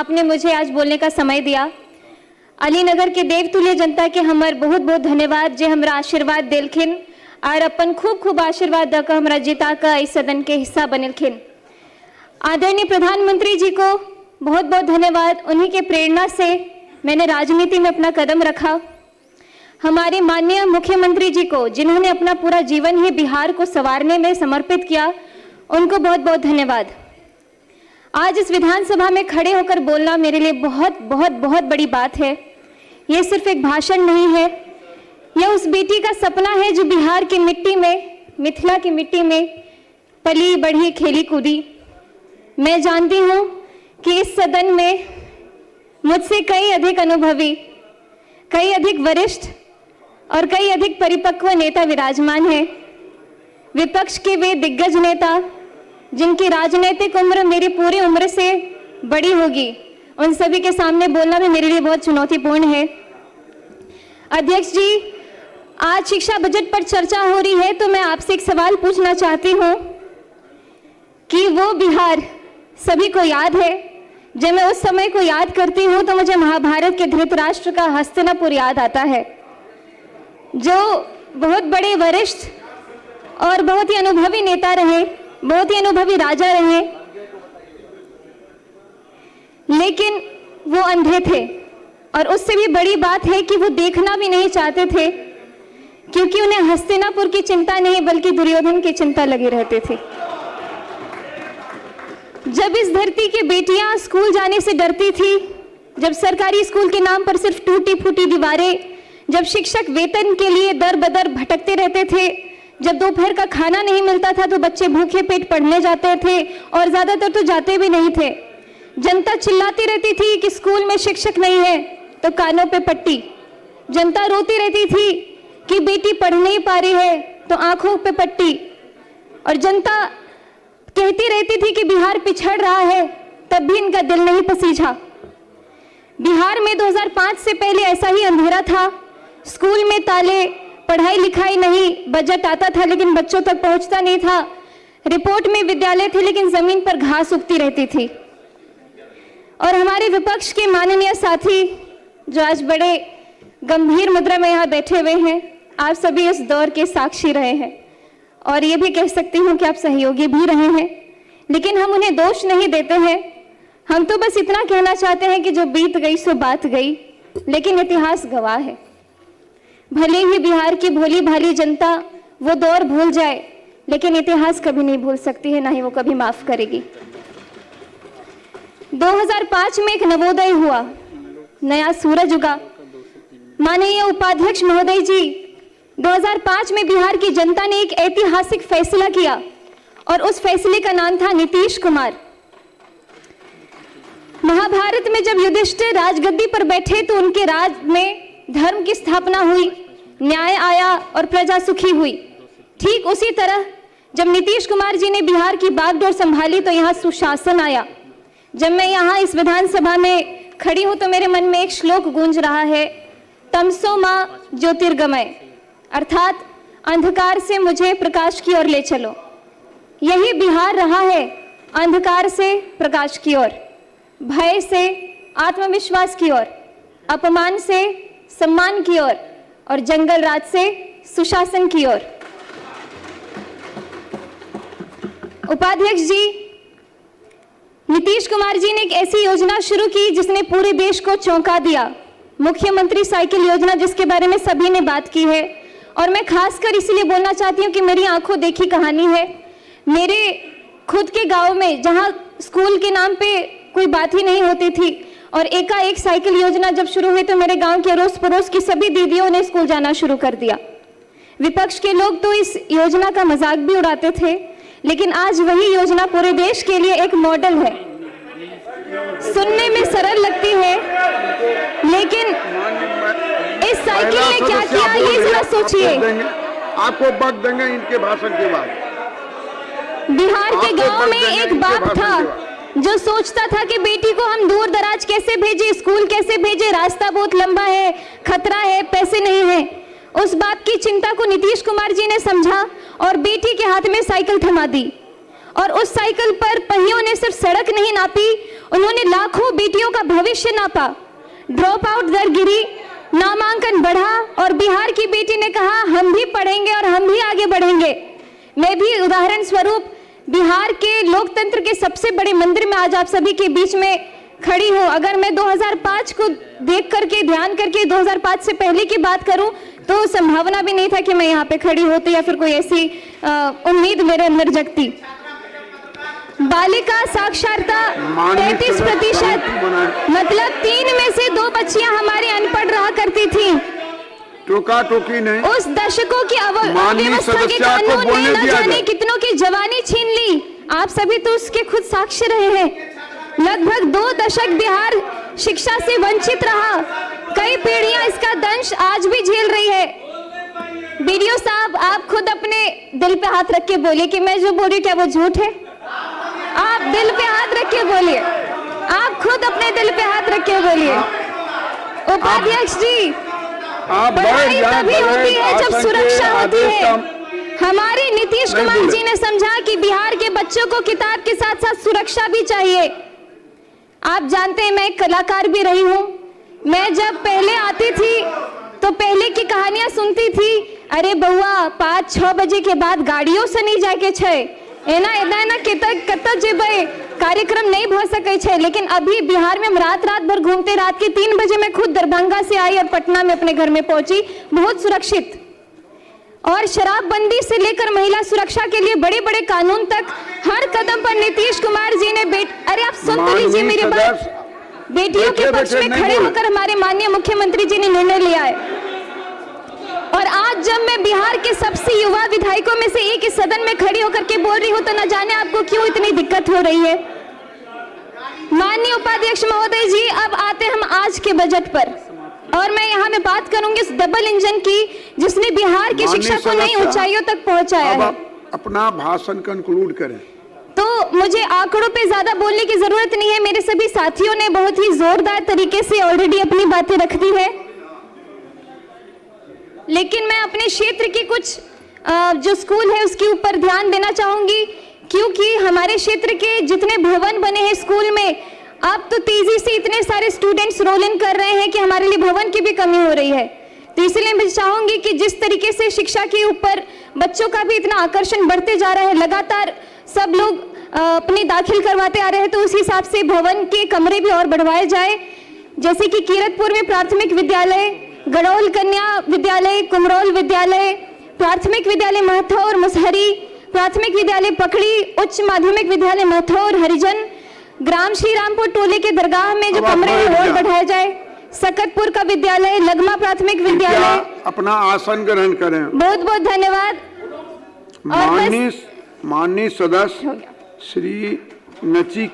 आपने मुझे आज बोलने का समय दिया। अलीनगर के देवतुल्य जनता के हमार बहुत बहुत धन्यवाद जे हमरा आशीर्वाद दिलखिन और अपन खूब खूब आशीर्वाद दक हमरा जिता का इस सदन के हिस्सा बनलखिन। आदरणीय प्रधानमंत्री जी को बहुत बहुत धन्यवाद। उन्हीं के प्रेरणा से मैंने राजनीति में अपना कदम रखा। हमारे माननीय मुख्यमंत्री जी को, जिन्होंने अपना पूरा जीवन ही बिहार को संवारने में समर्पित किया, उनको बहुत बहुत धन्यवाद। आज इस विधानसभा में खड़े होकर बोलना मेरे लिए बहुत बहुत बहुत बड़ी बात है। ये सिर्फ एक भाषण नहीं है, यह उस बेटी का सपना है जो बिहार की मिट्टी में, मिथिला की मिट्टी में पली बढ़ी खेली कूदी। मैं जानती हूँ कि इस सदन में मुझसे कई अधिक अनुभवी, कई अधिक वरिष्ठ और कई अधिक परिपक्व नेता विराजमान हैं। विपक्ष के वे दिग्गज नेता जिनकी राजनीतिक उम्र मेरी पूरी उम्र से बड़ी होगी, उन सभी के सामने बोलना भी मेरे लिए बहुत चुनौतीपूर्ण है। अध्यक्ष जी, आज शिक्षा बजट पर चर्चा हो रही है, तो मैं आपसे एक सवाल पूछना चाहती हूँ कि वो बिहार सभी को याद है। जब मैं उस समय को याद करती हूँ तो मुझे महाभारत के धृतराष्ट्र का हस्तिनापुर याद आता है, जो बहुत बड़े वरिष्ठ और बहुत ही अनुभवी नेता रहे, बहुत ही अनुभवी राजा रहे, लेकिन वो अंधे थे। और उससे भी बड़ी बात है कि वो देखना भी नहीं चाहते थे, क्योंकि उन्हें हस्तिनापुर की चिंता नहीं बल्कि दुर्योधन की चिंता लगी रहती थी। जब इस धरती की बेटियां स्कूल जाने से डरती थी, जब सरकारी स्कूल के नाम पर सिर्फ टूटी फूटी दीवारें, जब शिक्षक वेतन के लिए दर बदर भटकते रहते थे, जब दोपहर का खाना नहीं मिलता था तो बच्चे भूखे पेट पढ़ने जाते थे और ज्यादातर तो जाते भी नहीं थे। जनता चिल्लाती रहती थी कि स्कूल में शिक्षक नहीं है, तो कानों पे पट्टी। जनता रोती रहती थी कि बेटी पढ़ नहीं पा रही है, तो आंखों पे पट्टी। और जनता कहती रहती थी कि बिहार पिछड़ रहा है, तब भी इनका दिल नहीं पसीझा। बिहार में 2005 से पहले ऐसा ही अंधेरा था। स्कूल में ताले, पढ़ाई लिखाई नहीं, बजट आता था लेकिन बच्चों तक पहुंचता नहीं था, रिपोर्ट में विद्यालय थे लेकिन जमीन पर घास उगती रहती थी। और हमारे विपक्ष के माननीय साथी जो आज बड़े गंभीर मुद्रा में यहाँ बैठे हुए हैं, आप सभी इस दौर के साक्षी रहे हैं और ये भी कह सकती हूँ कि आप सहयोगी भी रहे हैं, लेकिन हम उन्हें दोष नहीं देते हैं। हम तो बस इतना कहना चाहते हैं कि जो बीत गई सो बात गई, लेकिन इतिहास गवाह है। भले ही बिहार की भोली भाली जनता वो दौर भूल जाए, लेकिन इतिहास कभी नहीं भूल सकती है, ना ही वो कभी माफ करेगी। 2005 में एक नवोदय हुआ, नया सूरज उगा। माननीय उपाध्यक्ष महोदय जी, 2005 में बिहार की जनता ने एक ऐतिहासिक फैसला किया और उस फैसले का नाम था नीतीश कुमार। महाभारत में जब युधिष्ठिर राजगद्दी पर बैठे तो उनके राज में धर्म की स्थापना हुई, न्याय आया और प्रजा सुखी हुई। ठीक उसी तरह जब नीतीश कुमार जी ने बिहार की बागडोर संभाली तो यहाँ सुशासन आया। जब मैं यहाँ इस विधानसभा में खड़ी हूँ तो मेरे मन में एक श्लोक गूंज रहा है, तमसो माँ ज्योतिर्गमय, अर्थात अंधकार से मुझे प्रकाश की ओर ले चलो। यही बिहार रहा है, अंधकार से प्रकाश की ओर, भय से आत्मविश्वास की ओर, अपमान से सम्मान की ओर और जंगल राज से सुशासन की ओर। उपाध्यक्ष जी, नीतीश कुमार जी ने एक ऐसी योजना शुरू की जिसने पूरे देश को चौंका दिया, मुख्यमंत्री साइकिल योजना, जिसके बारे में सभी ने बात की है। और मैं खासकर इसलिए बोलना चाहती हूँ कि मेरी आंखों देखी कहानी है। मेरे खुद के गांव में जहाँ स्कूल के नाम पे कोई बात ही नहीं होती थी और एकाएक साइकिल योजना जब शुरू हुई तो मेरे गांव के अड़ोस पड़ोस की सभी दीदियों ने स्कूल जाना शुरू कर दिया। विपक्ष के लोग तो इस योजना का मजाक भी उड़ाते थे, लेकिन आज वही योजना पूरे देश के लिए एक मॉडल है। सुनने में सरल लगती है, लेकिन इस साइकिल ने क्या किया ये जरा सोचिए। आपको वक्त देंगे इनके भाषण के बाद। बिहार के गांव में एक बाप था जो सोचता था कि बेटी को हम दूर दराज कैसे भेजे, स्कूल कैसे भेजे, रास्ता बहुत लंबा है, खतरा है, पैसे नहीं है। उस बाप की चिंता को नीतीश कुमार जी ने समझा और बेटी के हाथ में साइकिल थमा दी। और उस साइकिल पर पहियों ने सिर्फ सड़क नहीं नापी, उन्होंने लाखों बेटियों का भविष्य नापा, ड्रॉप आउट दर गिरी, नामांकन बढ़ा और बिहार की बेटी ने कहा हम भी पढ़ेंगे और हम भी आगे बढ़ेंगे। मैं भी उदाहरण स्वरूप बिहार के लोकतंत्र के सबसे बड़े मंदिर में आज आप सभी के बीच में खड़ी हूँ। अगर मैं 2005 को देख करके ध्यान करके 2005 से पहले की बात करूं तो संभावना भी नहीं था कि मैं यहाँ पे खड़ी होती या फिर कोई ऐसी उम्मीद मेरे अंदर जगती। बालिका साक्षरता 33%, मतलब 3 में से 2 बच्चियां हमारी अनपढ़ रहा करती थी। टोका टोकी नहीं, उस दशकों की अव्यवस्था के कानून ने न जाने कितनों की जवानी छीन ली। आप सभी तो उसके खुद साक्षी रहे हैं। लगभग 2 दशक बिहार शिक्षा से वंचित रहा। कई पीढ़ियां इसका दंश आज भी झेल रही है। बीडीओ साहब, आप खुद अपने दिल पे हाथ रख के बोलिए कि मैं जो बोल रही क्या वो झूठ है। आप दिल पे हाथ रख के बोलिए, आप खुद अपने दिल पे हाथ रख के बोलिए। उपाध्यक्ष जी, पढ़ाई तभी होती है जब सुरक्षा होती है। हमारे नीतीश कुमार जी ने समझा कि बिहार के बच्चों को किताब के साथ साथ सुरक्षा भी चाहिए। आप जानते हैं मैं एक कलाकार भी रही हूँ। मैं जब पहले आती थी तो पहले की कहानियां सुनती थी, अरे बउआ 5-6 बजे के बाद गाड़ियों से नहीं जाके छे एना कत जेबे कार्यक्रम नहीं भ सके छे। लेकिन अभी बिहार में हम रात भर घूमते, रात के 3 बजे मैं खुद दरभंगा से आई और पटना में अपने घर में पहुंची, बहुत सुरक्षित। और शराबबंदी से लेकर महिला सुरक्षा के लिए बड़े बड़े कानून तक हर कदम पर नीतीश कुमार जी ने अरे आप सुन तो लीजिए मेरी बात। बेटियों के पक्ष में खड़े होकर हमारे माननीय मुख्यमंत्री जी ने निर्णय लिया है। और आज जब मैं बिहार के सबसे युवा विधायकों में से एक इस सदन में खड़ी होकर के बोल रही हूँ तो न जाने आपको क्यों इतनी दिक्कत हो रही है। माननीय उपाध्यक्ष महोदय जी, अब आते हम आज के बजट पर, और मैं यहाँ में बात करूंगी इस डबल इंजन की जिसने बिहार की शिक्षा को नई ऊंचाइयों तक पहुंचाया है। अपना भाषण कंक्लूड करें। तो मुझे आंकड़ों पे ज्यादा बोलने की जरूरत नहीं है, मेरे सभी साथियों ने बहुत ही जोरदार तरीके से ऑलरेडी अपनी बातें रख दी है। लेकिन मैं अपने क्षेत्र की कुछ जो स्कूल है उसके ऊपर ध्यान देना चाहूंगी, क्योंकि हमारे क्षेत्र के जितने भवन बने हैं स्कूल में, अब तो तेजी से इतने सारे स्टूडेंट्स रोल इन कर रहे हैं कि हमारे लिए भवन की भी कमी हो रही है। तो इसलिए मैं चाहूंगी कि जिस तरीके से शिक्षा के ऊपर बच्चों का भी इतना आकर्षण बढ़ते जा रहा है, लगातार सब लोग अपने दाखिल करवाते आ रहे हैं, तो उस हिसाब से भवन के कमरे भी और बढ़वाए जाए। जैसे कि कीरतपुर में प्राथमिक विद्यालय, गड़ौल कन्या विद्यालय, कुमरौल विद्यालय, प्राथमिक विद्यालय महथौर मुसहरी, प्राथमिक विद्यालय पकड़ी, उच्च माध्यमिक विद्यालय महथौर हरिजन, ग्राम श्री रामपुर टोले के दरगाह में जो कमरे हैं और बढ़ाया जाए, सकतपुर का विद्यालय, लगमा प्राथमिक विद्यालय। अपना आसन ग्रहण करें। बहुत बहुत धन्यवाद। माननीय सदस्य श्री नची